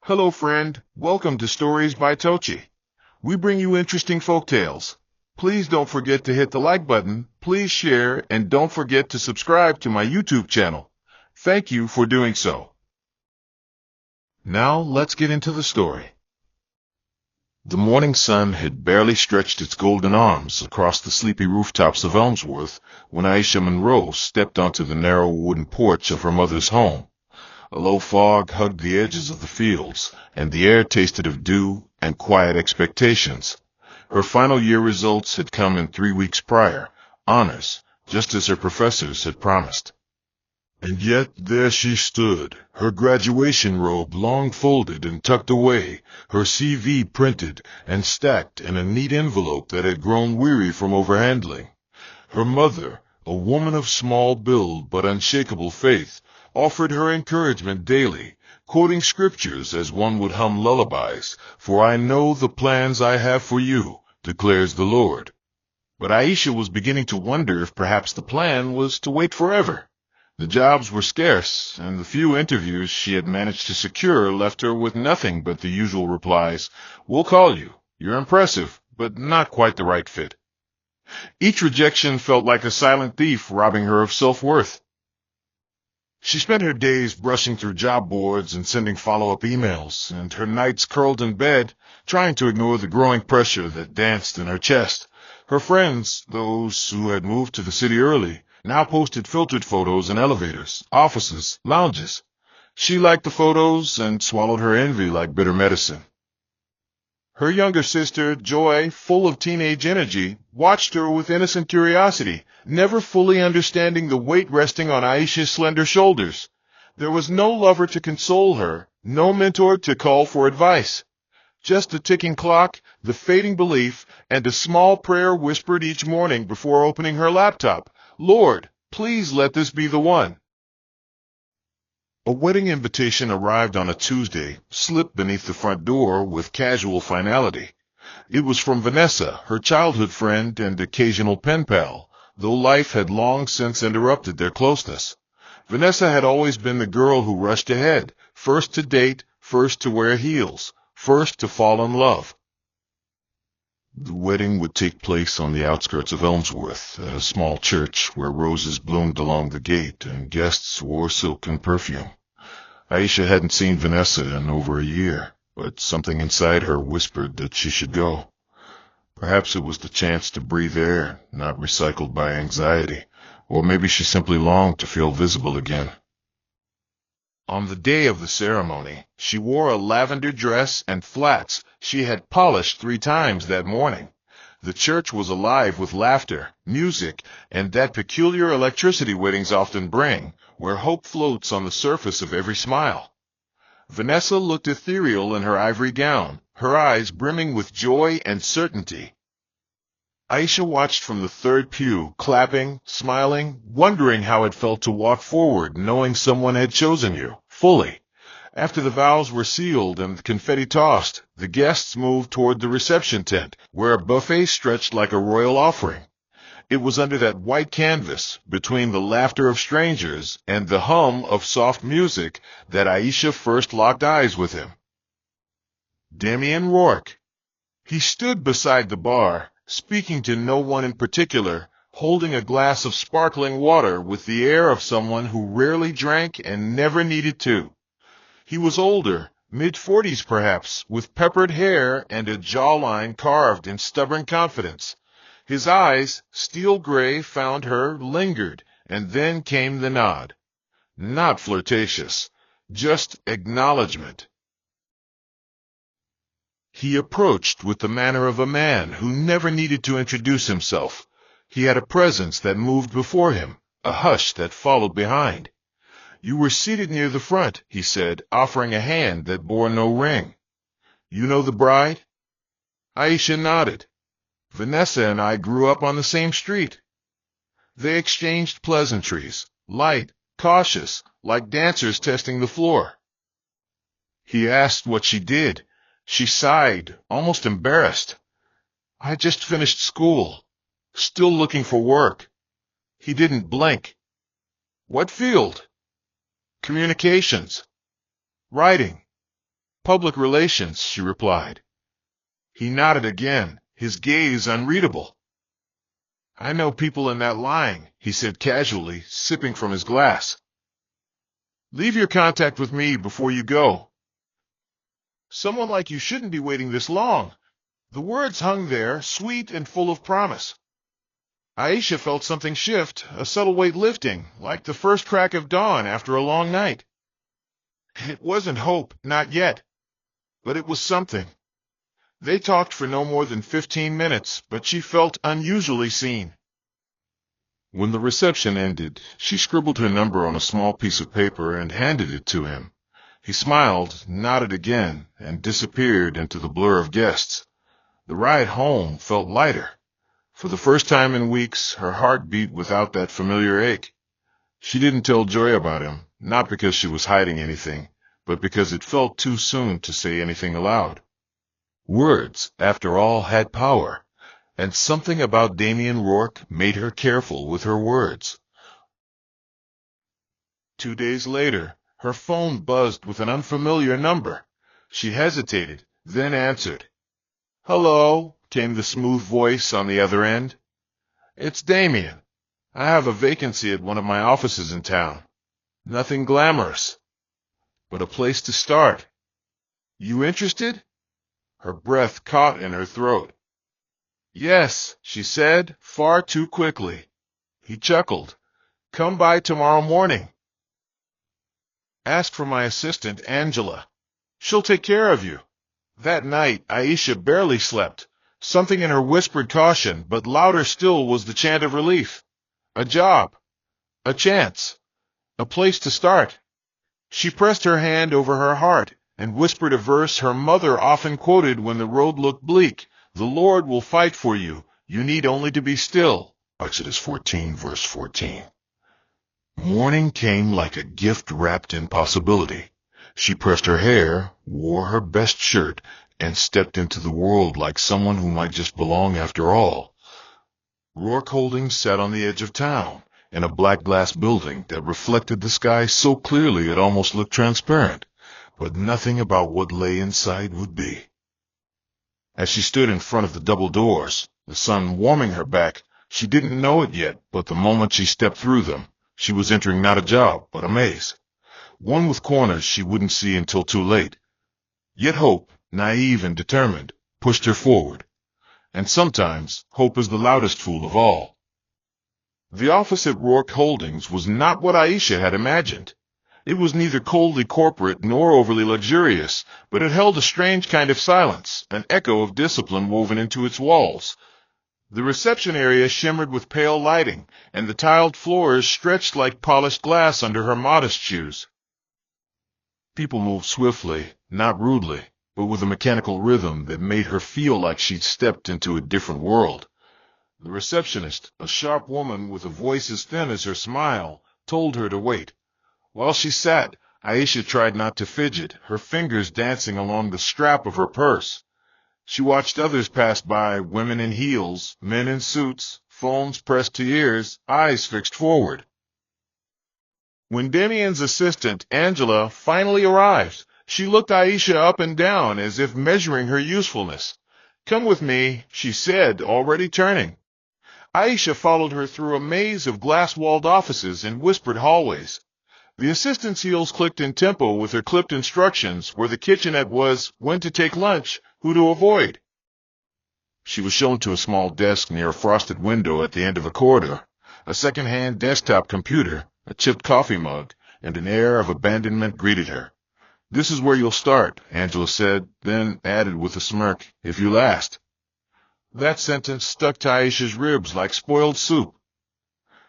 Hello friend, welcome to Stories by Tocci. We bring you interesting folk tales. Please don't forget to hit the like button, please share, and don't forget to subscribe to my YouTube channel. Thank you for doing so. Now let's get into the story. The morning sun had barely stretched its golden arms across the sleepy rooftops of Elmsworth when Aisha Monroe stepped onto the narrow wooden porch of her mother's home. A low fog hugged the edges of the fields, and the air tasted of dew and quiet expectations. Her final year results had come in 3 weeks prior, honors, just as her professors had promised. And yet there she stood, her graduation robe long folded and tucked away, her CV printed and stacked in a neat envelope that had grown weary from overhandling. Her mother, a woman of small build but unshakable faith, offered her encouragement daily, quoting scriptures as one would hum lullabies, "For I know the plans I have for you, declares the Lord." But Aisha was beginning to wonder if perhaps the plan was to wait forever. The jobs were scarce, and the few interviews she had managed to secure left her with nothing but the usual replies, "We'll call you. You're impressive, but not quite the right fit." Each rejection felt like a silent thief robbing her of self-worth. She spent her days brushing through job boards and sending follow-up emails, and her nights curled in bed, trying to ignore the growing pressure that danced in her chest. Her friends, those who had moved to the city early, now posted filtered photos in elevators, offices, lounges. She liked the photos and swallowed her envy like bitter medicine. Her younger sister, Joy, full of teenage energy, watched her with innocent curiosity, never fully understanding the weight resting on Aisha's slender shoulders. There was no lover to console her, no mentor to call for advice. Just the ticking clock, the fading belief, and a small prayer whispered each morning before opening her laptop, "Lord, please let this be the one." A wedding invitation arrived on a Tuesday, slipped beneath the front door with casual finality. It was from Vanessa, her childhood friend and occasional pen pal, though life had long since interrupted their closeness. Vanessa had always been the girl who rushed ahead, first to date, first to wear heels, first to fall in love. The wedding would take place on the outskirts of Elmsworth, at a small church where roses bloomed along the gate and guests wore silken perfume. Aisha hadn't seen Vanessa in over a year, but something inside her whispered that she should go. Perhaps it was the chance to breathe air, not recycled by anxiety, or maybe she simply longed to feel visible again. On the day of the ceremony, she wore a lavender dress and flats she had polished 3 times that morning. The church was alive with laughter, music, and that peculiar electricity weddings often bring, where hope floats on the surface of every smile. Vanessa looked ethereal in her ivory gown, her eyes brimming with joy and certainty. Aisha watched from the third pew, clapping, smiling, wondering how it felt to walk forward knowing someone had chosen you, fully. After the vows were sealed and the confetti tossed, the guests moved toward the reception tent, where a buffet stretched like a royal offering. It was under that white canvas, between the laughter of strangers and the hum of soft music, that Aisha first locked eyes with him. Damian Rourke. He stood beside the bar, speaking to no one in particular, holding a glass of sparkling water with the air of someone who rarely drank and never needed to. He was older, mid-40s perhaps, with peppered hair and a jawline carved in stubborn confidence. His eyes, steel gray, found her, lingered, and then came the nod. Not flirtatious, just acknowledgement. He approached with the manner of a man who never needed to introduce himself. He had a presence that moved before him, a hush that followed behind. "You were seated near the front," he said, offering a hand that bore no ring. "You know the bride?" Aisha nodded. "Vanessa and I grew up on the same street." They exchanged pleasantries, light, cautious, like dancers testing the floor. He asked what she did. She sighed, almost embarrassed. "I just finished school. Still looking for work." He didn't blink. "What field?" "Communications." "Writing." Public relations, she replied. He nodded again, his gaze unreadable. I know people in that line, he said casually, sipping from his glass. Leave your contact with me before you go. Someone like you shouldn't be waiting this long. The words hung there, sweet and full of promise. Aisha felt something shift, a subtle weight lifting, like the first crack of dawn after a long night. It wasn't hope, not yet, but it was something. They talked for no more than 15 minutes, but she felt unusually seen. When the reception ended, she scribbled her number on a small piece of paper and handed it to him. He smiled, nodded again, and disappeared into the blur of guests. The ride home felt lighter. For the first time in weeks, her heart beat without that familiar ache. She didn't tell Joy about him, not because she was hiding anything, but because it felt too soon to say anything aloud. Words, after all, had power, and something about Damien Rourke made her careful with her words. 2 days later, her phone buzzed with an unfamiliar number. She hesitated, then answered. Hello, came the smooth voice on the other end. It's Damien. I have a vacancy at one of my offices in town. Nothing glamorous, but a place to start. You interested? Her breath caught in her throat. Yes, she said, far too quickly. He chuckled. Come by tomorrow morning. Ask for my assistant, Angela. She'll take care of you. That night, Aisha barely slept. Something in her whispered caution, but louder still was the chant of relief. A job. A chance. A place to start. She pressed her hand over her heart and whispered a verse her mother often quoted when the road looked bleak. The Lord will fight for you. You need only to be still. Exodus 14, verse 14. Morning came like a gift wrapped in possibility. She pressed her hair, wore her best shirt, and stepped into the world like someone who might just belong after all. Rourke Holdings sat on the edge of town, in a black glass building that reflected the sky so clearly it almost looked transparent, but nothing about what lay inside would be. As she stood in front of the double doors, the sun warming her back, she didn't know it yet, but the moment she stepped through them, she was entering not a job, but a maze. One with corners she wouldn't see until too late. Yet hope, naive and determined, pushed her forward. And sometimes, hope is the loudest fool of all. The office at Rourke Holdings was not what Aisha had imagined. It was neither coldly corporate nor overly luxurious, but it held a strange kind of silence, an echo of discipline woven into its walls. The reception area shimmered with pale lighting, and the tiled floors stretched like polished glass under her modest shoes. People moved swiftly, not rudely, but with a mechanical rhythm that made her feel like she'd stepped into a different world. The receptionist, a sharp woman with a voice as thin as her smile, told her to wait. While she sat, Aisha tried not to fidget, her fingers dancing along the strap of her purse. She watched others pass by, women in heels, men in suits, phones pressed to ears, eyes fixed forward. When Damien's assistant, Angela, finally arrived, she looked Aisha up and down as if measuring her usefulness. Come with me, she said, already turning. Aisha followed her through a maze of glass-walled offices and whispered hallways. The assistant's heels clicked in tempo with her clipped instructions where the kitchenette was, when to take lunch, who to avoid. She was shown to a small desk near a frosted window at the end of a corridor, a second-hand desktop computer, a chipped coffee mug, and an air of abandonment greeted her. This is where you'll start, Angela said, then added with a smirk, if you last. That sentence stuck to Aisha's ribs like spoiled soup.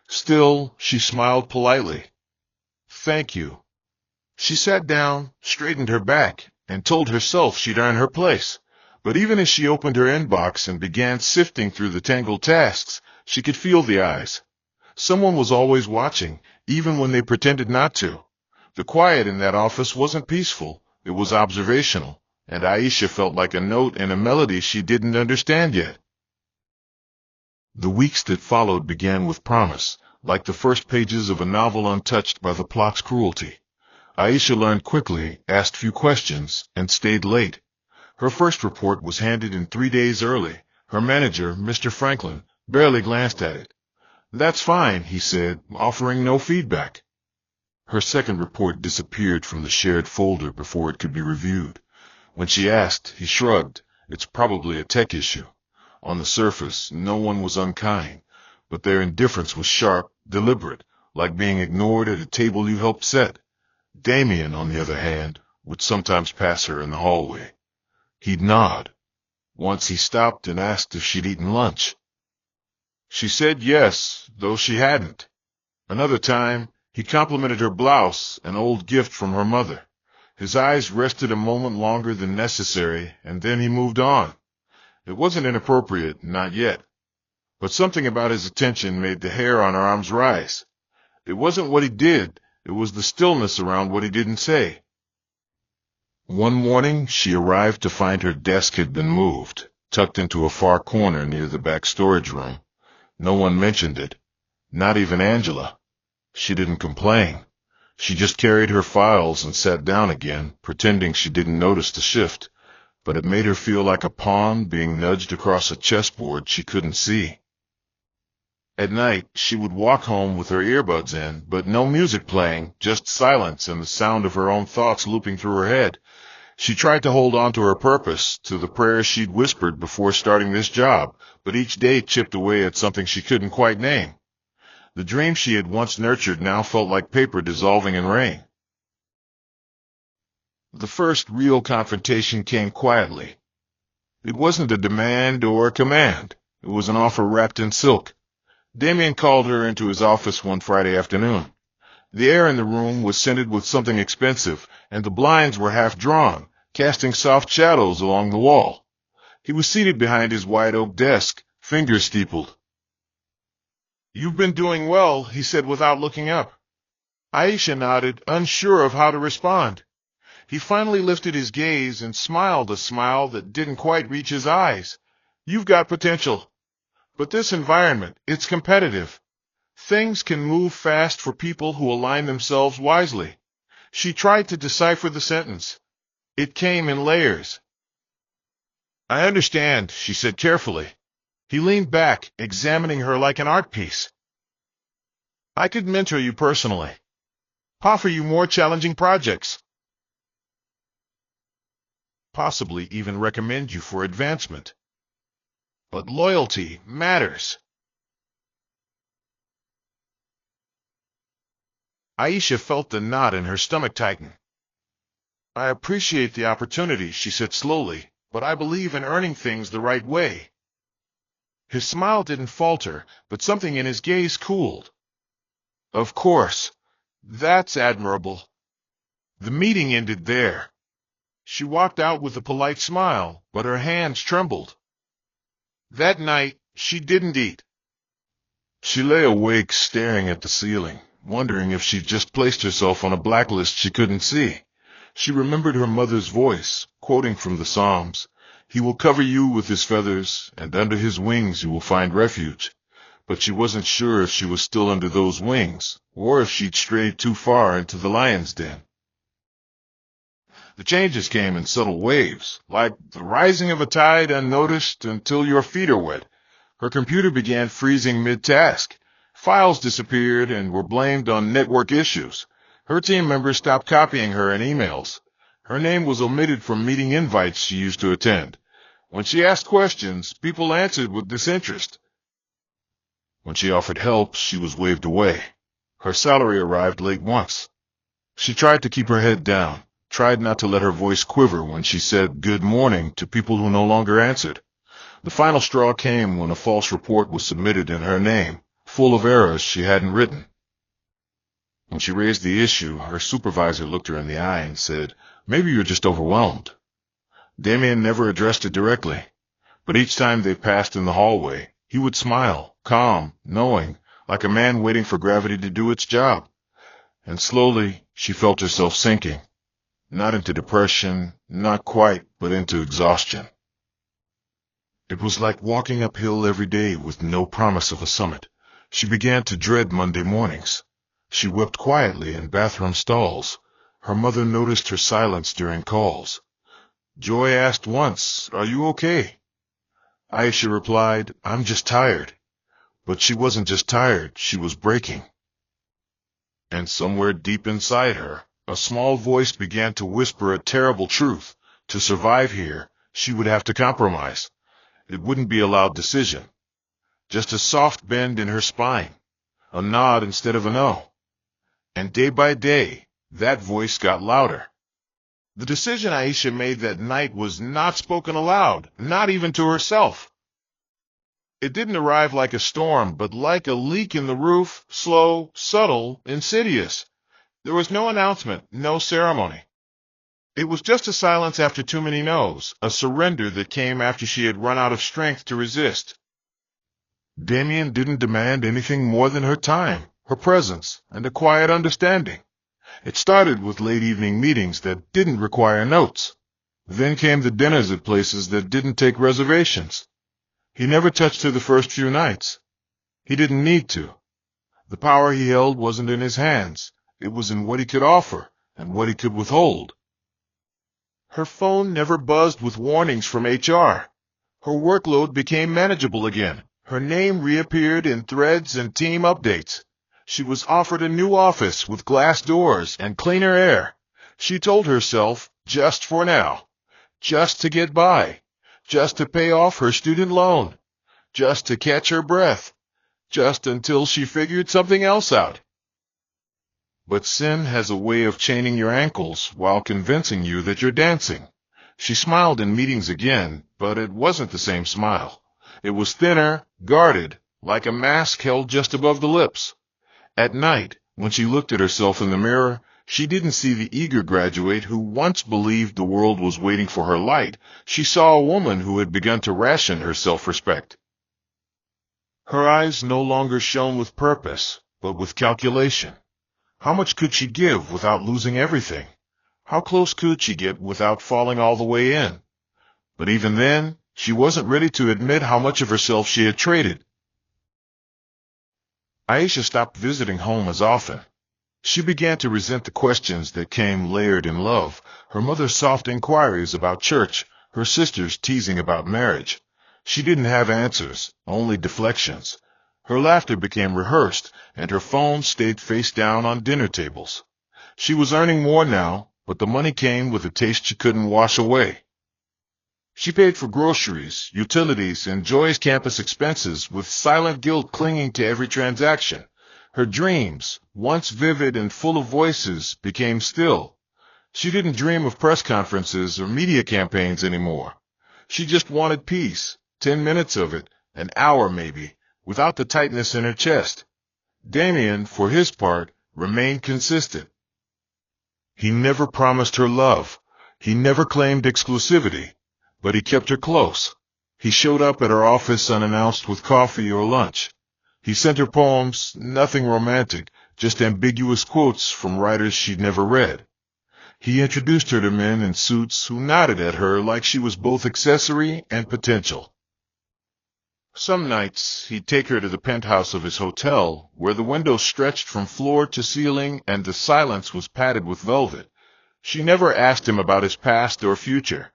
Still, she smiled politely. Thank you. She sat down, straightened her back, and told herself she'd earn her place. But even as she opened her inbox and began sifting through the tangled tasks, she could feel the eyes. Someone was always watching, even when they pretended not to. The quiet in that office wasn't peaceful, it was observational, and Aisha felt like a note in a melody she didn't understand yet. The weeks that followed began with promise, like the first pages of a novel untouched by the plot's cruelty. Aisha learned quickly, asked few questions, and stayed late. Her first report was handed in 3 days early. Her manager, Mr. Franklin, barely glanced at it. "That's fine," he said, offering no feedback. Her second report disappeared from the shared folder before it could be reviewed. When she asked, he shrugged. "It's probably a tech issue." On the surface, no one was unkind, but their indifference was sharp, deliberate, like being ignored at a table you helped set. Damien, on the other hand, would sometimes pass her in the hallway. He'd nod. Once he stopped and asked if she'd eaten lunch. She said yes, though she hadn't. Another time, he complimented her blouse, an old gift from her mother. His eyes rested a moment longer than necessary, and then he moved on. It wasn't inappropriate, not yet. But something about his attention made the hair on her arms rise. It wasn't what he did, it was the stillness around what he didn't say. One morning, she arrived to find her desk had been moved, tucked into a far corner near the back storage room. No one mentioned it, not even Angela. She didn't complain. She just carried her files and sat down again, pretending she didn't notice the shift. But it made her feel like a pawn being nudged across a chessboard she couldn't see. At night, she would walk home with her earbuds in, but no music playing, just silence and the sound of her own thoughts looping through her head. She tried to hold on to her purpose, to the prayers she'd whispered before starting this job, but each day chipped away at something she couldn't quite name. The dream she had once nurtured now felt like paper dissolving in rain. The first real confrontation came quietly. It wasn't a demand or a command. It was an offer wrapped in silk. Damien called her into his office one Friday afternoon. The air in the room was scented with something expensive, and the blinds were half drawn, casting soft shadows along the wall. He was seated behind his wide oak desk, fingers steepled. "You've been doing well," he said without looking up. Aisha nodded, unsure of how to respond. He finally lifted his gaze and smiled a smile that didn't quite reach his eyes. "You've got potential. But this environment, it's competitive. Things can move fast for people who align themselves wisely." She tried to decipher the sentence. It came in layers. "I understand," she said carefully. He leaned back, examining her like an art piece. "I could mentor you personally. Offer you more challenging projects. Possibly even recommend you for advancement. But loyalty matters." Aisha felt the knot in her stomach tighten. "I appreciate the opportunity," she said slowly, "but I believe in earning things the right way." His smile didn't falter, but something in his gaze cooled. "Of course. That's admirable." The meeting ended there. She walked out with a polite smile, but her hands trembled. That night, she didn't eat. She lay awake staring at the ceiling, wondering if she'd just placed herself on a blacklist she couldn't see. She remembered her mother's voice, quoting from the Psalms, "He will cover you with his feathers, and under his wings you will find refuge." But she wasn't sure if she was still under those wings, or if she'd strayed too far into the lion's den. The changes came in subtle waves, like the rising of a tide unnoticed until your feet are wet. Her computer began freezing mid-task. Files disappeared and were blamed on network issues. Her team members stopped copying her in emails. Her name was omitted from meeting invites she used to attend. When she asked questions, people answered with disinterest. When she offered help, she was waved away. Her salary arrived late once. She tried to keep her head down, tried not to let her voice quiver when she said good morning to people who no longer answered. The final straw came when a false report was submitted in her name, full of errors she hadn't written. When she raised the issue, her supervisor looked her in the eye and said, "Maybe you're just overwhelmed." Damien never addressed it directly, but each time they passed in the hallway, he would smile, calm, knowing, like a man waiting for gravity to do its job. And slowly, she felt herself sinking. Not into depression, not quite, but into exhaustion. It was like walking uphill every day with no promise of a summit. She began to dread Monday mornings. She wept quietly in bathroom stalls. Her mother noticed her silence during calls. Joy asked once, "Are you okay?" Aisha replied, "I'm just tired." But she wasn't just tired, she was breaking. And somewhere deep inside her, a small voice began to whisper a terrible truth. To survive here, she would have to compromise. It wouldn't be a loud decision. Just a soft bend in her spine, a nod instead of a no. And day by day, that voice got louder. The decision Aisha made that night was not spoken aloud, not even to herself. It didn't arrive like a storm, but like a leak in the roof, slow, subtle, insidious. There was no announcement, no ceremony. It was just a silence after too many no's, a surrender that came after she had run out of strength to resist. Damien didn't demand anything more than her time, her presence, and a quiet understanding. It started with late evening meetings that didn't require notes. Then came the dinners at places that didn't take reservations. He never touched her the first few nights. He didn't need to. The power he held wasn't in his hands. It was in what he could offer and what he could withhold. Her phone never buzzed with warnings from HR. Her workload became manageable again. Her name reappeared in threads and team updates. She was offered a new office with glass doors and cleaner air. She told herself, just for now, just to get by, just to pay off her student loan, just to catch her breath, just until she figured something else out. But sin has a way of chaining your ankles while convincing you that you're dancing. She smiled in meetings again, but it wasn't the same smile. It was thinner, guarded, like a mask held just above the lips. At night, when she looked at herself in the mirror, she didn't see the eager graduate who once believed the world was waiting for her light. She saw a woman who had begun to ration her self-respect. Her eyes no longer shone with purpose, but with calculation. How much could she give without losing everything? How close could she get without falling all the way in? But even then, she wasn't ready to admit how much of herself she had traded. Aisha stopped visiting home as often. She began to resent the questions that came layered in love, her mother's soft inquiries about church, her sister's teasing about marriage. She didn't have answers, only deflections. Her laughter became rehearsed, and her phone stayed face down on dinner tables. She was earning more now, but the money came with a taste she couldn't wash away. She paid for groceries, utilities, and Joy's campus expenses with silent guilt clinging to every transaction. Her dreams, once vivid and full of voices, became still. She didn't dream of press conferences or media campaigns anymore. She just wanted peace, 10 minutes of it, an hour maybe, without the tightness in her chest. Damien, for his part, remained consistent. He never promised her love. He never claimed exclusivity. But he kept her close. He showed up at her office unannounced with coffee or lunch. He sent her poems, nothing romantic, just ambiguous quotes from writers she'd never read. He introduced her to men in suits who nodded at her like she was both accessory and potential. Some nights, he'd take her to the penthouse of his hotel, where the window stretched from floor to ceiling and the silence was padded with velvet. She never asked him about his past or future.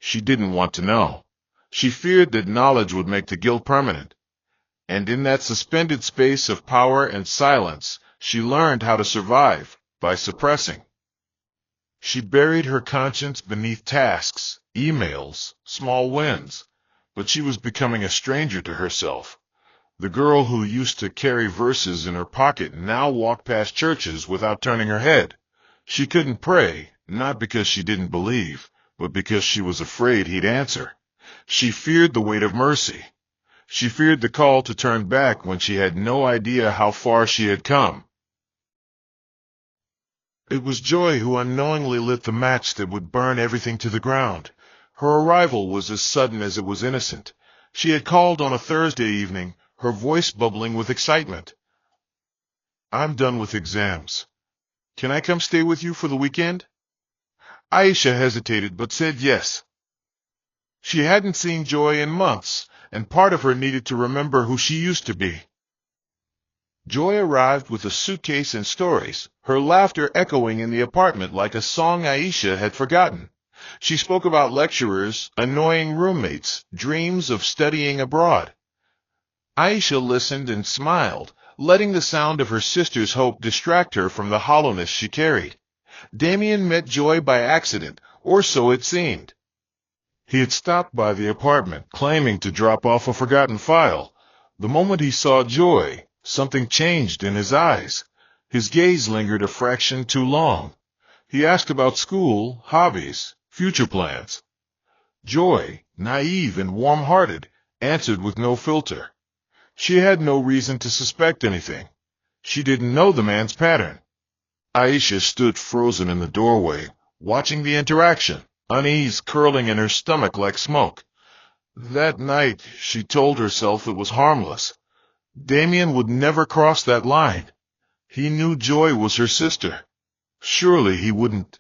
She didn't want to know. She feared that knowledge would make the guilt permanent. And in that suspended space of power and silence, she learned how to survive, by suppressing. She buried her conscience beneath tasks, emails, small wins. But she was becoming a stranger to herself. The girl who used to carry verses in her pocket now walked past churches without turning her head. She couldn't pray, not because she didn't believe, but because she was afraid he'd answer. She feared the weight of mercy. She feared the call to turn back when she had no idea how far she had come. It was Joy who unknowingly lit the match that would burn everything to the ground. Her arrival was as sudden as it was innocent. She had called on a Thursday evening, her voice bubbling with excitement. "I'm done with exams. Can I come stay with you for the weekend?" Aisha hesitated but said yes. She hadn't seen Joy in months, and part of her needed to remember who she used to be. Joy arrived with a suitcase and stories, her laughter echoing in the apartment like a song Aisha had forgotten. She spoke about lecturers, annoying roommates, dreams of studying abroad. Aisha listened and smiled, letting the sound of her sister's hope distract her from the hollowness she carried. Damien met Joy by accident, or so it seemed. He had stopped by the apartment, claiming to drop off a forgotten file. The moment he saw Joy, something changed in his eyes. His gaze lingered a fraction too long. He asked about school, hobbies, future plans. Joy, naive and warm-hearted, answered with no filter. She had no reason to suspect anything. She didn't know the man's pattern. Aisha stood frozen in the doorway, watching the interaction, unease curling in her stomach like smoke. That night, she told herself it was harmless. Damien would never cross that line. He knew Joy was her sister. Surely he wouldn't.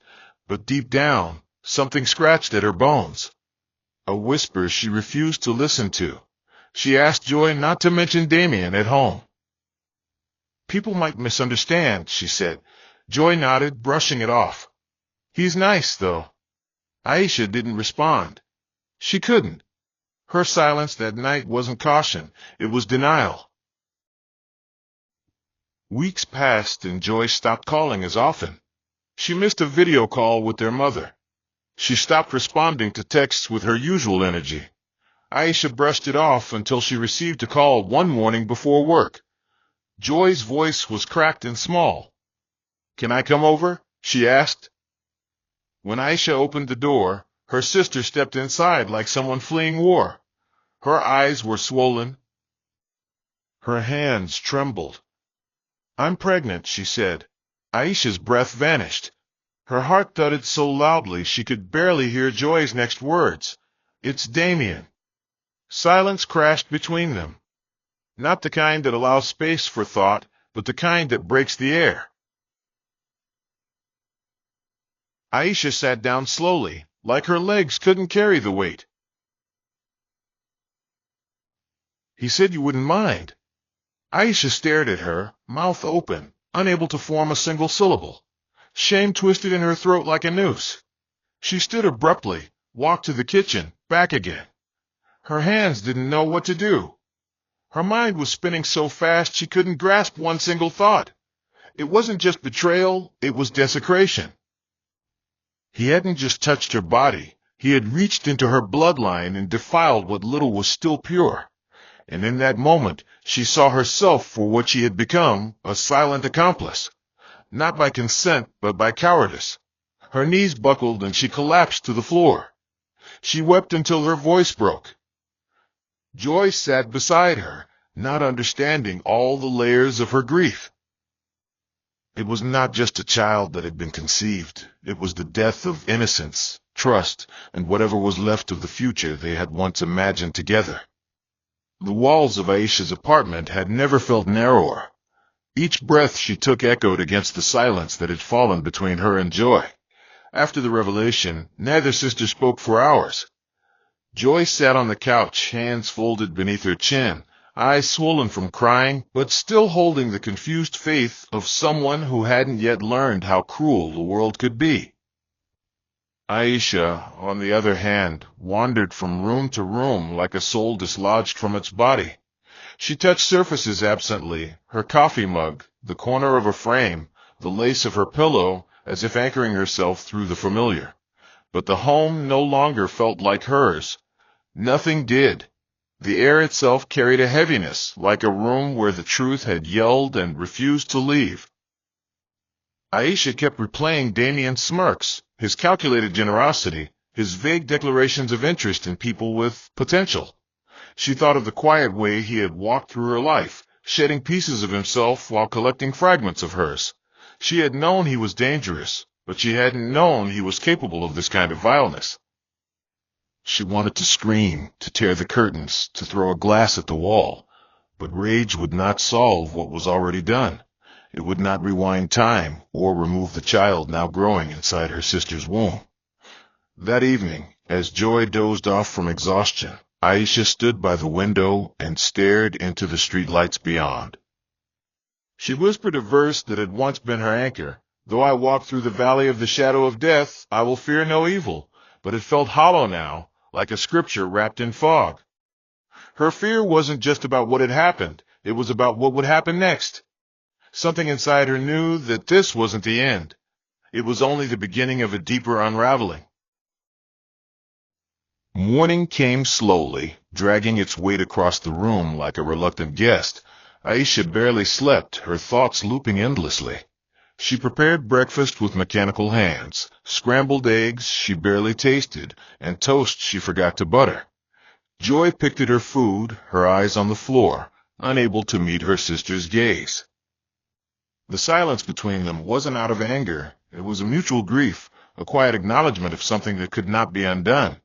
But deep down, something scratched at her bones. A whisper she refused to listen to. She asked Joy not to mention Damien at home. People might misunderstand, she said. Joy nodded, brushing it off. He's nice, though. Aisha didn't respond. She couldn't. Her silence that night wasn't caution, it was denial. Weeks passed and Joy stopped calling as often. She missed a video call with their mother. She stopped responding to texts with her usual energy. Aisha brushed it off until she received a call one morning before work. Joy's voice was cracked and small. "Can I come over?" she asked. When Aisha opened the door, her sister stepped inside like someone fleeing war. Her eyes were swollen. Her hands trembled. "I'm pregnant," she said. Aisha's breath vanished. Her heart thudded so loudly she could barely hear Joy's next words. "It's Damien." Silence crashed between them. Not the kind that allows space for thought, but the kind that breaks the air. Aisha sat down slowly, like her legs couldn't carry the weight. "He said you wouldn't mind." Aisha stared at her, mouth open, unable to form a single syllable. Shame twisted in her throat like a noose. She stood abruptly, walked to the kitchen, back again. Her hands didn't know what to do. Her mind was spinning so fast she couldn't grasp one single thought. It wasn't just betrayal, it was desecration. He hadn't just touched her body, he had reached into her bloodline and defiled what little was still pure. And in that moment, she saw herself for what she had become, a silent accomplice. Not by consent, but by cowardice. Her knees buckled and she collapsed to the floor. She wept until her voice broke. Joy sat beside her, not understanding all the layers of her grief. It was not just a child that had been conceived. It was the death of innocence, trust, and whatever was left of the future they had once imagined together. The walls of Aisha's apartment had never felt narrower. Each breath she took echoed against the silence that had fallen between her and Joy. After the revelation, neither sister spoke for hours. Joy sat on the couch, hands folded beneath her chin, eyes swollen from crying, but still holding the confused faith of someone who hadn't yet learned how cruel the world could be. Aisha, on the other hand, wandered from room to room like a soul dislodged from its body. She touched surfaces absently, her coffee mug, the corner of a frame, the lace of her pillow, as if anchoring herself through the familiar. But the home no longer felt like hers. Nothing did. The air itself carried a heaviness, like a room where the truth had yelled and refused to leave. Aisha kept replaying Damien's smirks, his calculated generosity, his vague declarations of interest in people with potential. She thought of the quiet way he had walked through her life, shedding pieces of himself while collecting fragments of hers. She had known he was dangerous, but she hadn't known he was capable of this kind of vileness. She wanted to scream, to tear the curtains, to throw a glass at the wall, but rage would not solve what was already done. It would not rewind time or remove the child now growing inside her sister's womb. That evening, as Joy dozed off from exhaustion, Aisha stood by the window and stared into the streetlights beyond. She whispered a verse that had once been her anchor. Though I walk through the valley of the shadow of death, I will fear no evil. But it felt hollow now, like a scripture wrapped in fog. Her fear wasn't just about what had happened. It was about what would happen next. Something inside her knew that this wasn't the end. It was only the beginning of a deeper unraveling. Morning came slowly, dragging its weight across the room like a reluctant guest. Aisha barely slept, her thoughts looping endlessly. She prepared breakfast with mechanical hands, scrambled eggs she barely tasted, and toast she forgot to butter. Joy picked at her food, her eyes on the floor, unable to meet her sister's gaze. The silence between them wasn't out of anger. It was a mutual grief, a quiet acknowledgement of something that could not be undone.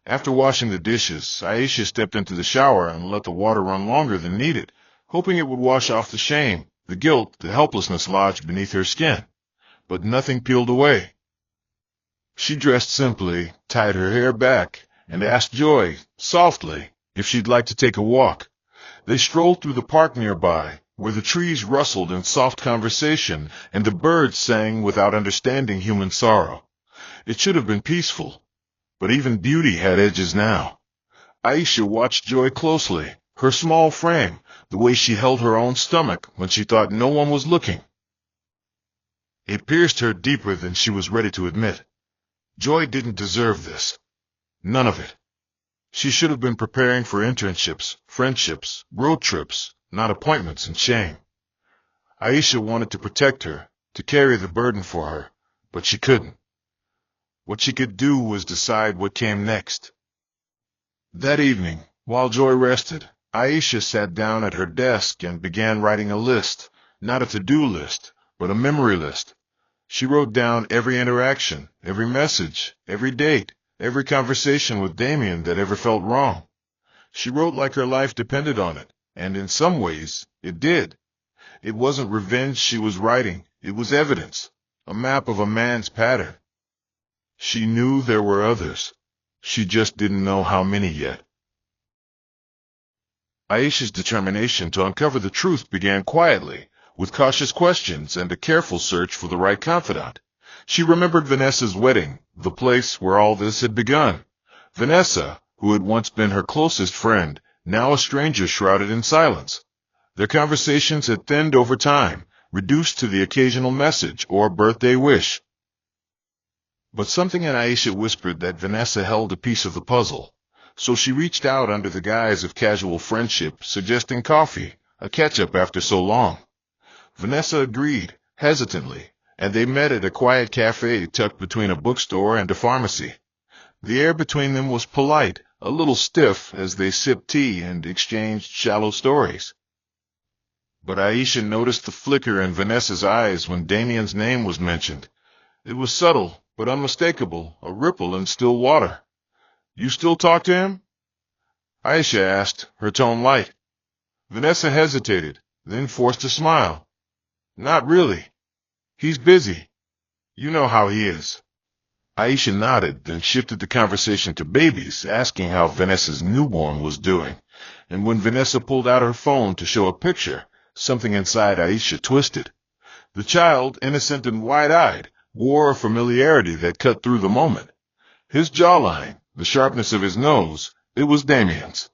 After washing the dishes, Aisha stepped into the shower and let the water run longer than needed, hoping it would wash off the shame, the guilt, the helplessness lodged beneath her skin. But nothing peeled away. She dressed simply, tied her hair back, and asked Joy, softly, if she'd like to take a walk. They strolled through the park nearby, where the trees rustled in soft conversation and the birds sang without understanding human sorrow. It should have been peaceful, but even beauty had edges now. Aisha watched Joy closely, her small frame, the way she held her own stomach when she thought no one was looking. It pierced her deeper than she was ready to admit. Joy didn't deserve this. None of it. She should have been preparing for internships, friendships, road trips, not appointments and shame. Aisha wanted to protect her, to carry the burden for her, but she couldn't. What she could do was decide what came next. That evening, while Joy rested, Aisha sat down at her desk and began writing a list, not a to-do list, but a memory list. She wrote down every interaction, every message, every date, every conversation with Damien that ever felt wrong. She wrote like her life depended on it, and in some ways, it did. It wasn't revenge she was writing, it was evidence, a map of a man's pattern. She knew there were others. She just didn't know how many yet. Aisha's determination to uncover the truth began quietly, with cautious questions and a careful search for the right confidant. She remembered Vanessa's wedding, the place where all this had begun. Vanessa, who had once been her closest friend, now a stranger shrouded in silence. Their conversations had thinned over time, reduced to the occasional message or birthday wish. But something in Aisha whispered that Vanessa held a piece of the puzzle. So she reached out under the guise of casual friendship, suggesting coffee, a catch-up after so long. Vanessa agreed, hesitantly, and they met at a quiet cafe tucked between a bookstore and a pharmacy. The air between them was polite, a little stiff as they sipped tea and exchanged shallow stories. But Aisha noticed the flicker in Vanessa's eyes when Damien's name was mentioned. It was subtle, but unmistakable, a ripple in still water. "You still talk to him?" Aisha asked, her tone light. Vanessa hesitated, then forced a smile. "Not really. He's busy. You know how he is." Aisha nodded, then shifted the conversation to babies, asking how Vanessa's newborn was doing. And when Vanessa pulled out her phone to show a picture, something inside Aisha twisted. The child, innocent and wide-eyed, wore a familiarity that cut through the moment. His jawline, the sharpness of his nose, it was Damien's.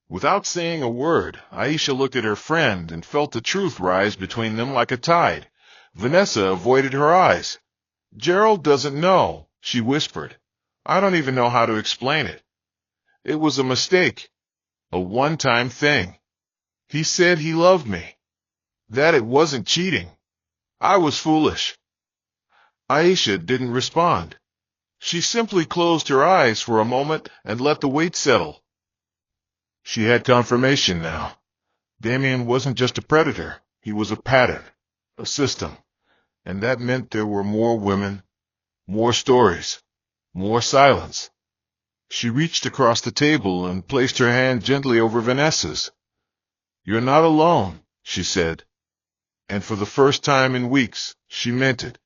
Without saying a word, Aisha looked at her friend and felt the truth rise between them like a tide. Vanessa avoided her eyes. "Gerald doesn't know," she whispered. "I don't even know how to explain it. It was a mistake, a one-time thing. He said he loved me, that it wasn't cheating. I was foolish." Aisha didn't respond. She simply closed her eyes for a moment and let the weight settle. She had confirmation now. Damien wasn't just a predator. He was a pattern, a system. And that meant there were more women, more stories, more silence. She reached across the table and placed her hand gently over Vanessa's. "You're not alone," she said. And for the first time in weeks, she meant it.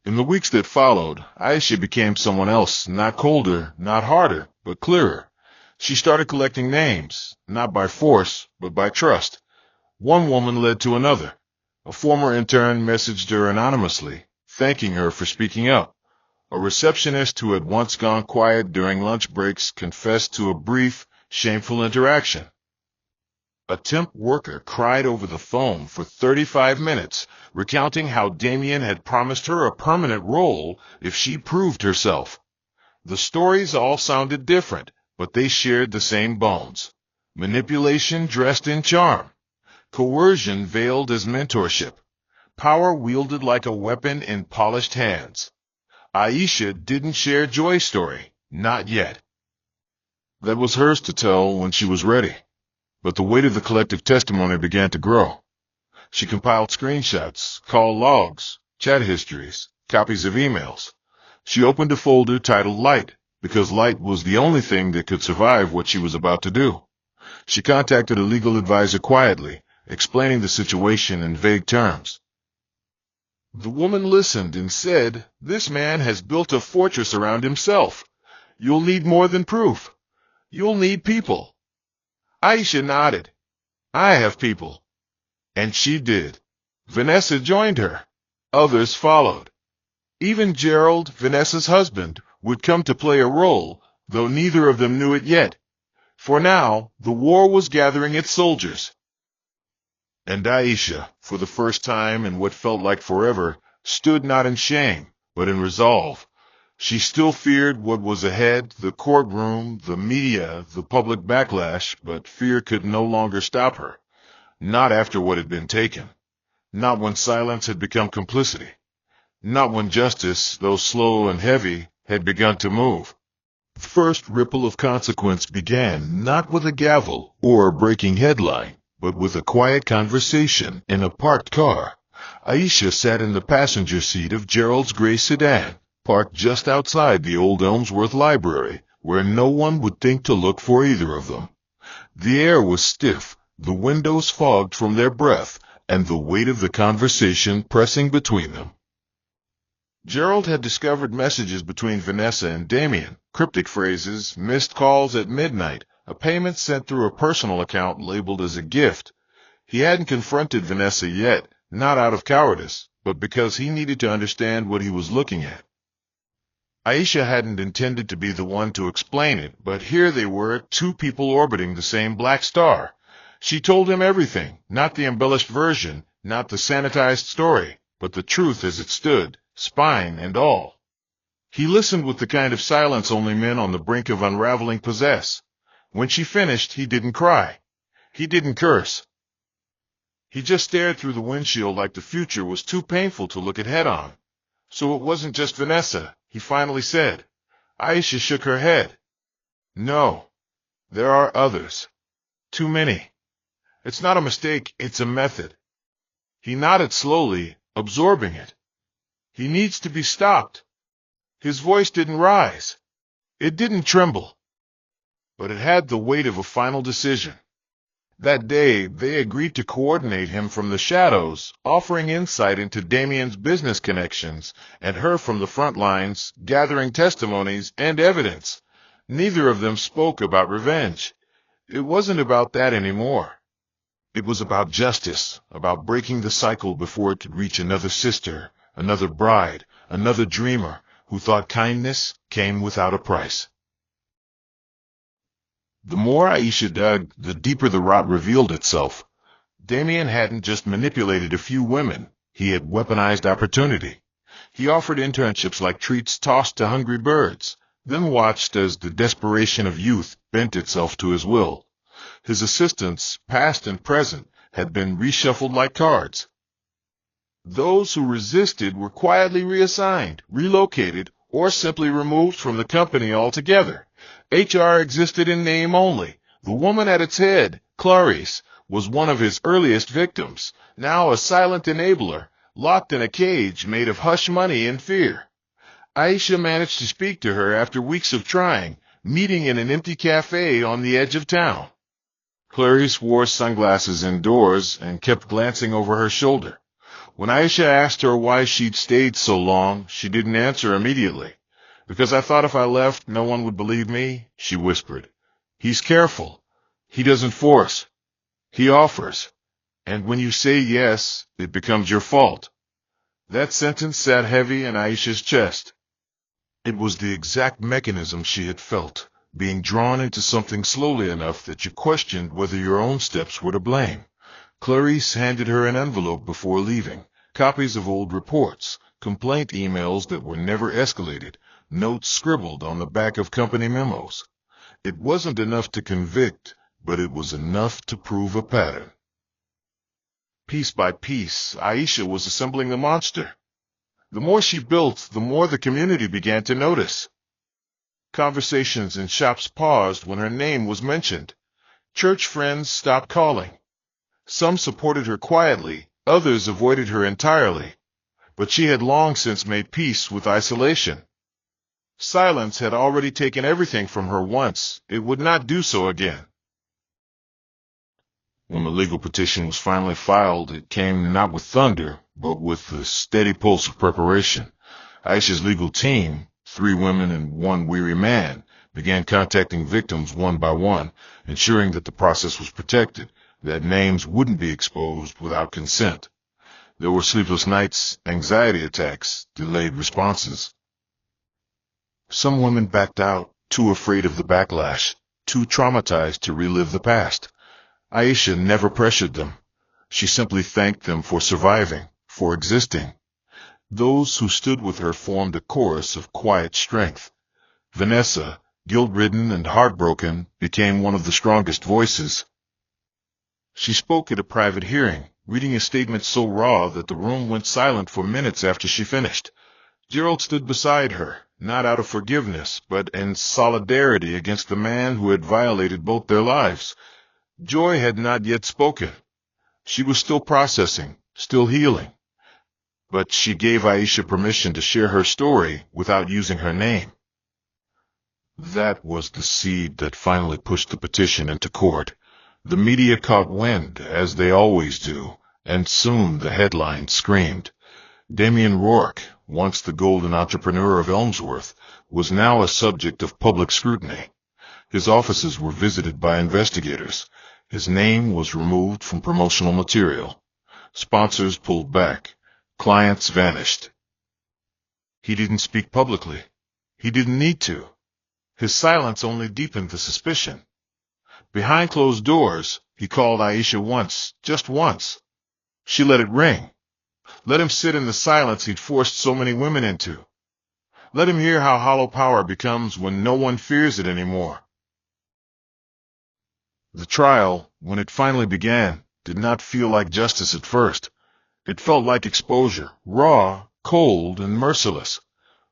In the weeks that followed, Aisha became someone else, not colder, not harder, but clearer. She started collecting names, not by force, but by trust. One woman led to another. A former intern messaged her anonymously, thanking her for speaking up. A receptionist who had once gone quiet during lunch breaks confessed to a brief, shameful interaction. A temp worker cried over the phone for 35 minutes, recounting how Damien had promised her a permanent role if she proved herself. The stories all sounded different, but they shared the same bones. Manipulation dressed in charm. Coercion veiled as mentorship. Power wielded like a weapon in polished hands. Aisha didn't share Joy's story. Not yet. That was hers to tell when she was ready. But the weight of the collective testimony began to grow. She compiled screenshots, call logs, chat histories, copies of emails. She opened a folder titled Light, because light was the only thing that could survive what she was about to do. She contacted a legal advisor quietly, explaining the situation in vague terms. The woman listened and said, "This man has built a fortress around himself. You'll need more than proof. You'll need people." Aisha nodded. "I have people." And she did. Vanessa joined her. Others followed. Even Gerald, Vanessa's husband, would come to play a role, though neither of them knew it yet. For now, the war was gathering its soldiers. And Aisha, for the first time in what felt like forever, stood not in shame, but in resolve. She still feared what was ahead, the courtroom, the media, the public backlash, but fear could no longer stop her. Not after what had been taken. Not when silence had become complicity. Not when justice, though slow and heavy, had begun to move. The first ripple of consequence began not with a gavel or a breaking headline, but with a quiet conversation in a parked car. Aisha sat in the passenger seat of Gerald's gray sedan, parked just outside the old Elmsworth Library, where no one would think to look for either of them. The air was stiff, the windows fogged from their breath, and the weight of the conversation pressing between them. Gerald had discovered messages between Vanessa and Damien, cryptic phrases, missed calls at midnight, a payment sent through a personal account labeled as a gift. He hadn't confronted Vanessa yet, not out of cowardice, but because he needed to understand what he was looking at. Aisha hadn't intended to be the one to explain it, but here they were, two people orbiting the same black star. She told him everything, not the embellished version, not the sanitized story, but the truth as it stood, spine and all. He listened with the kind of silence only men on the brink of unraveling possess. When she finished, he didn't cry. He didn't curse. He just stared through the windshield like the future was too painful to look at head-on. So it wasn't just Vanessa, he finally said. Aisha shook her head. No, there are others. Too many. It's not a mistake, it's a method. He nodded slowly, absorbing it. He needs to be stopped. His voice didn't rise. It didn't tremble. But it had the weight of a final decision. That day, they agreed to coordinate him from the shadows, offering insight into Damien's business connections, and her from the front lines, gathering testimonies and evidence. Neither of them spoke about revenge. It wasn't about that anymore. It was about justice, about breaking the cycle before it could reach another sister, another bride, another dreamer who thought kindness came without a price. The more Aisha dug, the deeper the rot revealed itself. Damien hadn't just manipulated a few women. He had weaponized opportunity. He offered internships like treats tossed to hungry birds, then watched as the desperation of youth bent itself to his will. His assistants, past and present, had been reshuffled like cards. Those who resisted were quietly reassigned, relocated, or simply removed from the company altogether. HR existed in name only. The woman at its head, Clarice, was one of his earliest victims, now a silent enabler, locked in a cage made of hush money and fear. Aisha managed to speak to her after weeks of trying, meeting in an empty cafe on the edge of town. Clarice wore sunglasses indoors and kept glancing over her shoulder. When Aisha asked her why she'd stayed so long, she didn't answer immediately. "Because I thought if I left, no one would believe me," she whispered. He's careful. He doesn't force. He offers. And when you say yes, it becomes your fault. That sentence sat heavy in Aisha's chest. It was the exact mechanism she had felt, being drawn into something slowly enough that you questioned whether your own steps were to blame. Clarice handed her an envelope before leaving, copies of old reports, complaint emails that were never escalated, notes scribbled on the back of company memos. It wasn't enough to convict, but it was enough to prove a pattern. Piece by piece, Aisha was assembling the monster. The more she built, the more the community began to notice. Conversations in shops paused when her name was mentioned. Church friends stopped calling. Some supported her quietly, others avoided her entirely. But she had long since made peace with isolation. Silence had already taken everything from her once. It would not do so again. When the legal petition was finally filed, it came not with thunder, but with the steady pulse of preparation. Aisha's legal team, 3 women and 1 weary man, began contacting victims one by one, ensuring that the process was protected, that names wouldn't be exposed without consent. There were sleepless nights, anxiety attacks, delayed responses. Some women backed out, too afraid of the backlash, too traumatized to relive the past. Aisha never pressured them. She simply thanked them for surviving, for existing. Those who stood with her formed a chorus of quiet strength. Vanessa, guilt-ridden and heartbroken, became one of the strongest voices. She spoke at a private hearing, reading a statement so raw that the room went silent for minutes after she finished. Gerald stood beside her, not out of forgiveness, but in solidarity against the man who had violated both their lives. Joy had not yet spoken. She was still processing, still healing. But she gave Aisha permission to share her story without using her name. That was the seed that finally pushed the petition into court. The media caught wind, as they always do, and soon the headlines screamed. Damien Rourke, once the golden entrepreneur of Elmsworth, was now a subject of public scrutiny. His offices were visited by investigators. His name was removed from promotional material. Sponsors pulled back. Clients vanished. He didn't speak publicly. He didn't need to. His silence only deepened the suspicion. Behind closed doors, he called Aisha once, just once. She let it ring. Let him sit in the silence he'd forced so many women into. Let him hear how hollow power becomes when no one fears it anymore. The trial, when it finally began, did not feel like justice at first. It felt like exposure, raw, cold, and merciless.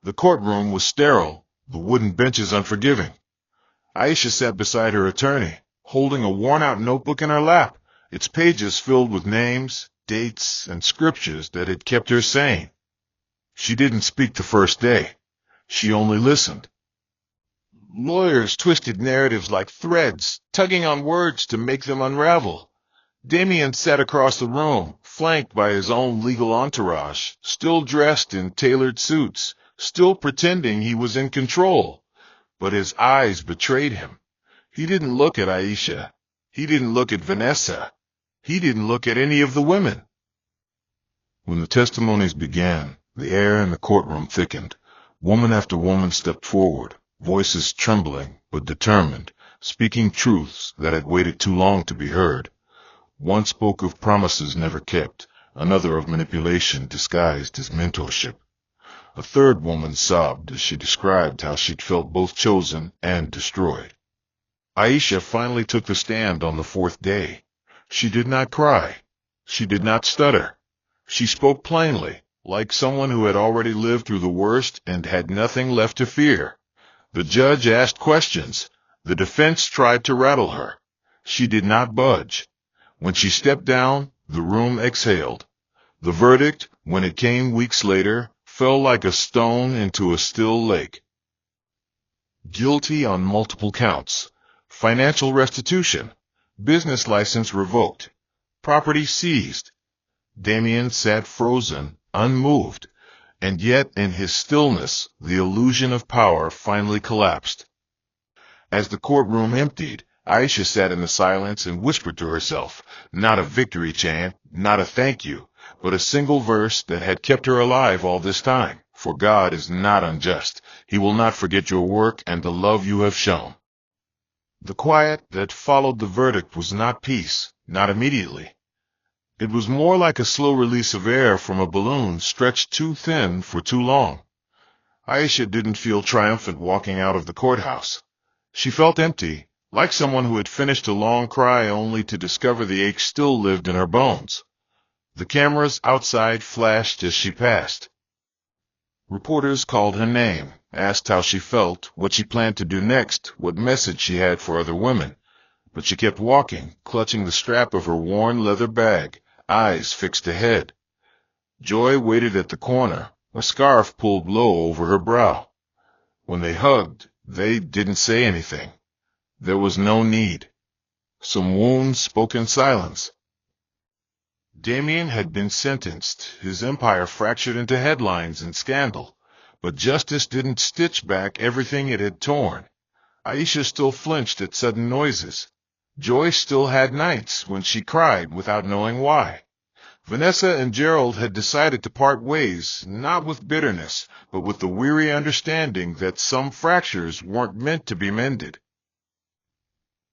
The courtroom was sterile, the wooden benches unforgiving. Aisha sat beside her attorney, holding a worn-out notebook in her lap, its pages filled with names, dates, and scriptures that had kept her sane. She didn't speak the first day. She only listened. Lawyers twisted narratives like threads, tugging on words to make them unravel. Damien sat across the room, flanked by his own legal entourage, still dressed in tailored suits, still pretending he was in control. But his eyes betrayed him. He didn't look at Aisha. He didn't look at Vanessa. He didn't look at any of the women. When the testimonies began, the air in the courtroom thickened. Woman after woman stepped forward, voices trembling but determined, speaking truths that had waited too long to be heard. One spoke of promises never kept, another of manipulation disguised as mentorship. A third woman sobbed as she described how she'd felt both chosen and destroyed. Aisha finally took the stand on the 4th day. She did not cry. She did not stutter. She spoke plainly, like someone who had already lived through the worst and had nothing left to fear. The judge asked questions. The defense tried to rattle her. She did not budge. When she stepped down, the room exhaled. The verdict, when it came weeks later, fell like a stone into a still lake. Guilty on multiple counts. Financial restitution. Business license revoked. Property seized. Damien sat frozen, unmoved, and yet in his stillness the illusion of power finally collapsed. As the courtroom emptied, Aisha sat in the silence and whispered to herself, not a victory chant, not a thank you, but a single verse that had kept her alive all this time. For God is not unjust. He will not forget your work and the love you have shown. The quiet that followed the verdict was not peace, not immediately. It was more like a slow release of air from a balloon stretched too thin for too long. Aisha didn't feel triumphant walking out of the courthouse. She felt empty, like someone who had finished a long cry only to discover the ache still lived in her bones. The cameras outside flashed as she passed. Reporters called her name, asked how she felt, what she planned to do next, what message she had for other women. But she kept walking, clutching the strap of her worn leather bag, eyes fixed ahead. Joy waited at the corner, a scarf pulled low over her brow. When they hugged, they didn't say anything. There was no need. Some wounds spoke in silence. Damien had been sentenced, his empire fractured into headlines and scandal, but justice didn't stitch back everything it had torn. Aisha still flinched at sudden noises. Joy still had nights when she cried without knowing why. Vanessa and Gerald had decided to part ways, not with bitterness, but with the weary understanding that some fractures weren't meant to be mended.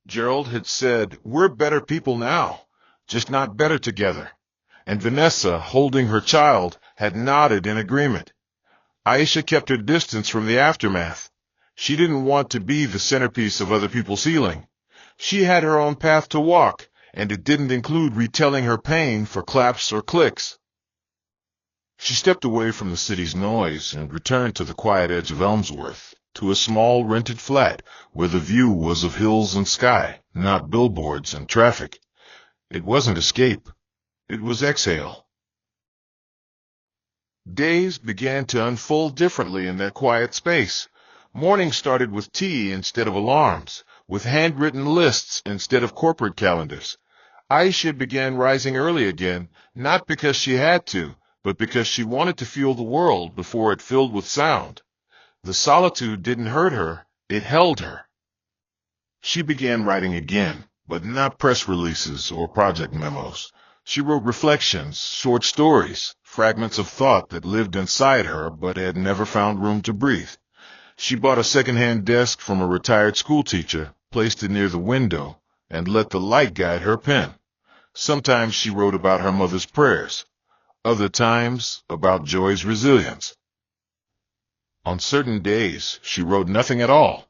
Gerald had said, "We're better people now, just not better together." And Vanessa, holding her child, had nodded in agreement. Aisha kept her distance from the aftermath. She didn't want to be the centerpiece of other people's healing. She had her own path to walk, and it didn't include retelling her pain for claps or clicks. She stepped away from the city's noise and returned to the quiet edge of Elmsworth, to a small rented flat where the view was of hills and sky, not billboards and traffic. It wasn't escape. It was exhale. Days began to unfold differently in that quiet space. Morning started with tea instead of alarms, with handwritten lists instead of corporate calendars. Aisha began rising early again, not because she had to, but because she wanted to feel the world before it filled with sound. The solitude didn't hurt her, it held her. She began writing again, but not press releases or project memos. She wrote reflections, short stories, fragments of thought that lived inside her but had never found room to breathe. She bought a second-hand desk from a retired schoolteacher, placed it near the window, and let the light guide her pen. Sometimes she wrote about her mother's prayers, other times about Joy's resilience. On certain days, she wrote nothing at all.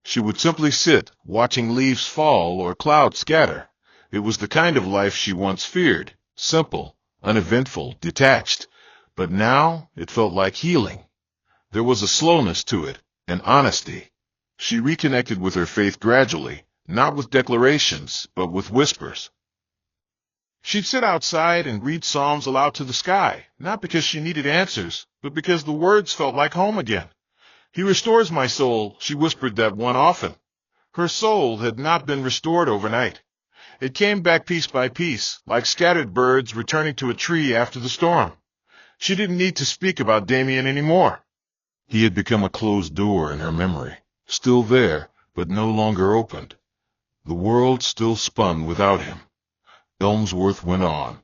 She would simply sit, watching leaves fall or clouds scatter. It was the kind of life she once feared, simple, uneventful, detached. But now it felt like healing. There was a slowness to it, an honesty. She reconnected with her faith gradually, not with declarations, but with whispers. She'd sit outside and read psalms aloud to the sky, not because she needed answers, but because the words felt like home again. "He restores my soul," she whispered that one often. Her soul had not been restored overnight. It came back piece by piece, like scattered birds returning to a tree after the storm. She didn't need to speak about Damien anymore. He had become a closed door in her memory, still there, but no longer opened. The world still spun without him. Elmsworth went on.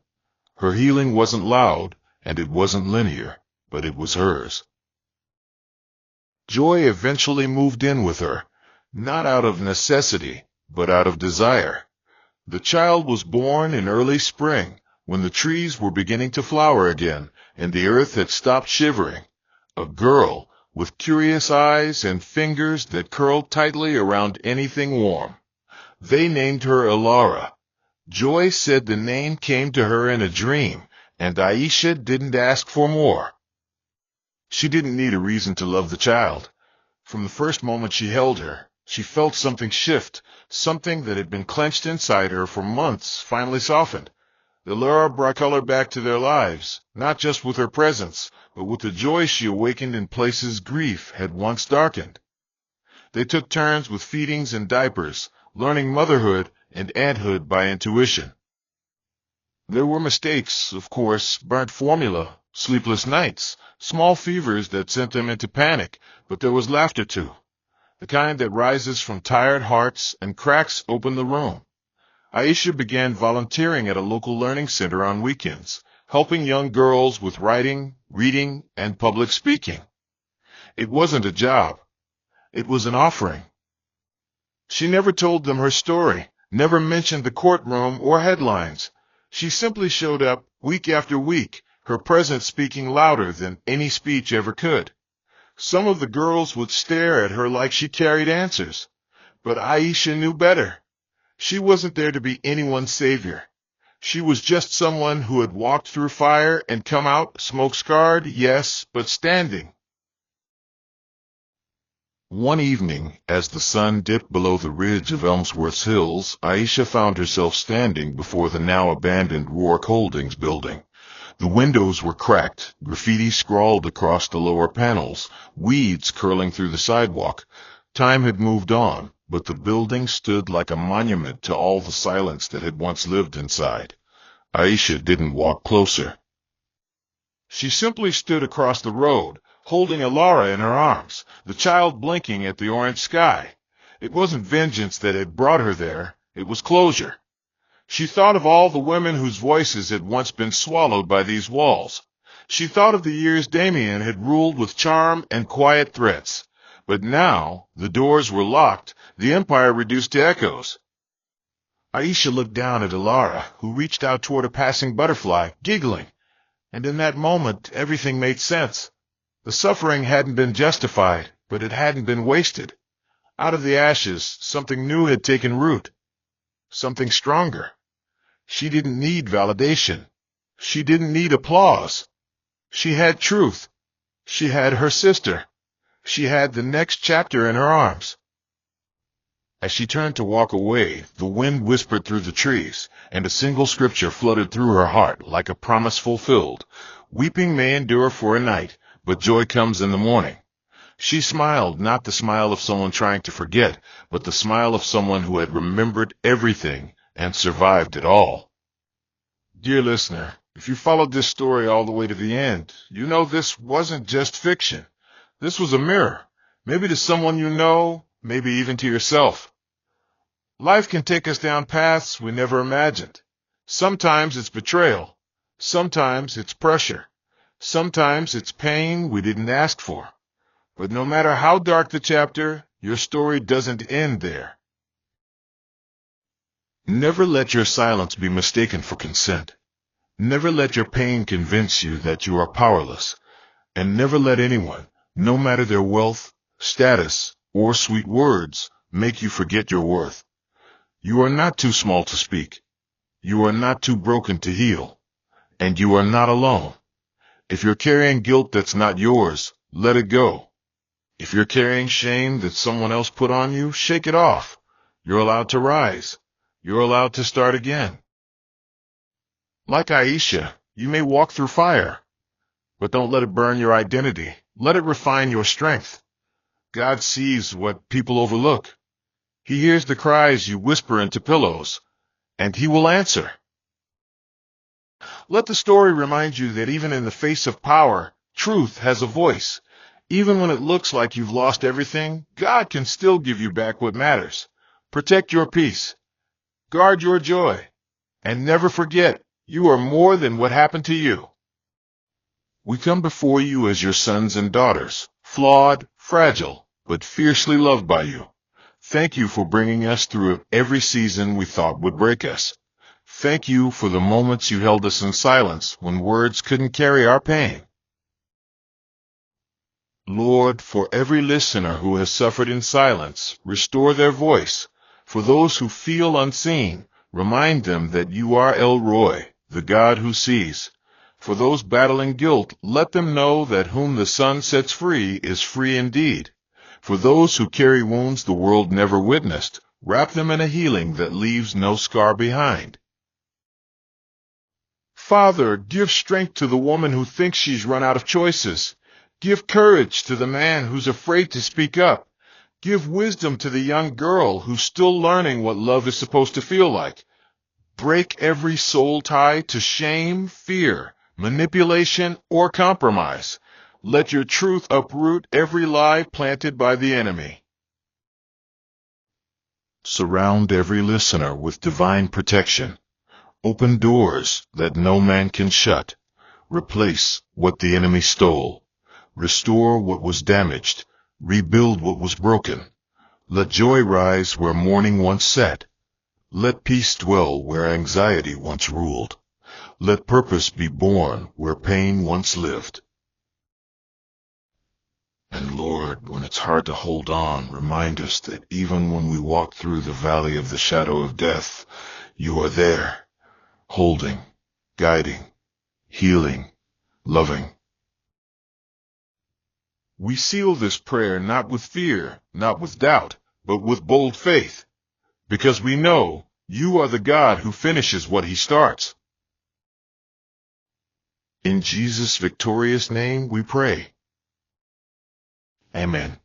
Her healing wasn't loud, and it wasn't linear, but it was hers. Joy eventually moved in with her, not out of necessity, but out of desire. The child was born in early spring, when the trees were beginning to flower again, and the earth had stopped shivering. A girl, with curious eyes and fingers that curled tightly around anything warm. They named her Elara. Joy said the name came to her in a dream, and Aisha didn't ask for more. She didn't need a reason to love the child. From the first moment she held her, she felt something shift, something that had been clenched inside her for months finally softened. Elara brought color back to their lives, not just with her presence, but with the joy she awakened in places grief had once darkened. They took turns with feedings and diapers, learning motherhood and aunthood by intuition. There were mistakes, of course, burnt formula, sleepless nights, small fevers that sent them into panic, but there was laughter too. the kind that rises from tired hearts and cracks open the room. Aisha began volunteering at a local learning center on weekends, helping young girls with writing, reading, and public speaking. It wasn't a job. It was an offering. She never told them her story, never mentioned the courtroom or headlines. She simply showed up week after week, her presence speaking louder than any speech ever could. Some of the girls would stare at her like she carried answers. But Aisha knew better. She wasn't there to be anyone's savior. She was just someone who had walked through fire and come out smoke-scarred, yes, but standing. One evening, as the sun dipped below the ridge of Elmsworth's hills, Aisha found herself standing before the now-abandoned Rourke Holdings building. The windows were cracked, graffiti scrawled across the lower panels, weeds curling through the sidewalk. Time had moved on, but the building stood like a monument to all the silence that had once lived inside. Aisha didn't walk closer. She simply stood across the road, holding Alara in her arms, the child blinking at the orange sky. It wasn't vengeance that had brought her there, it was closure. She thought of all the women whose voices had once been swallowed by these walls. She thought of the years Damien had ruled with charm and quiet threats. But now, the doors were locked, the empire reduced to echoes. Aisha looked down at Alara, who reached out toward a passing butterfly, giggling. And in that moment, everything made sense. The suffering hadn't been justified, but it hadn't been wasted. Out of the ashes, something new had taken root. Something stronger. She didn't need validation. She didn't need applause. She had truth. She had her sister. She had the next chapter in her arms. As she turned to walk away, the wind whispered through the trees, and a single scripture flooded through her heart like a promise fulfilled. Weeping may endure for a night, but joy comes in the morning. She smiled, not the smile of someone trying to forget, but the smile of someone who had remembered everything and survived it all. Dear listener, if you followed this story all the way to the end, you know this wasn't just fiction. This was a mirror, maybe to someone you know, maybe even to yourself. Life can take us down paths we never imagined. Sometimes it's betrayal. Sometimes it's pressure. Sometimes it's pain we didn't ask for. But no matter how dark the chapter, your story doesn't end there. Never let your silence be mistaken for consent. Never let your pain convince you that you are powerless. And never let anyone, no matter their wealth, status, or sweet words, make you forget your worth. You are not too small to speak. You are not too broken to heal. And you are not alone. If you're carrying guilt that's not yours, let it go. If you're carrying shame that someone else put on you, shake it off. You're allowed to rise. You're allowed to start again. Like Aisha, you may walk through fire, but don't let it burn your identity. Let it refine your strength. God sees what people overlook. He hears the cries you whisper into pillows, and He will answer. Let the story remind you that even in the face of power, truth has a voice. Even when it looks like you've lost everything, God can still give you back what matters. Protect your peace. Guard your joy. And never forget, you are more than what happened to you. We come before you as your sons and daughters, flawed, fragile, but fiercely loved by you. Thank you for bringing us through every season we thought would break us. Thank you for the moments you held us in silence when words couldn't carry our pain. Lord, for every listener who has suffered in silence, restore their voice. For those who feel unseen, remind them that you are El Roi, the God who sees. For those battling guilt, let them know that whom the Son sets free is free indeed. For those who carry wounds the world never witnessed, wrap them in a healing that leaves no scar behind. Father, give strength to the woman who thinks she's run out of choices. Give courage to the man who's afraid to speak up. Give wisdom to the young girl who's still learning what love is supposed to feel like. Break every soul tie to shame, fear, manipulation, or compromise. Let your truth uproot every lie planted by the enemy. Surround every listener with divine protection. Open doors that no man can shut. Replace what the enemy stole. Restore what was damaged. Rebuild what was broken. Let joy rise where mourning once sat. Let peace dwell where anxiety once ruled. Let purpose be born where pain once lived. And Lord, when it's hard to hold on, remind us that even when we walk through the valley of the shadow of death, you are there, holding, guiding, healing, loving. We seal this prayer not with fear, not with doubt, but with bold faith, because we know you are the God who finishes what he starts. In Jesus' victorious name we pray. Amen.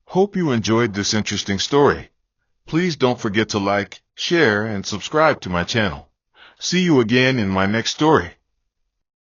Hope you enjoyed this interesting story. Please don't forget to like, share, and subscribe to my channel. See you again in my next story.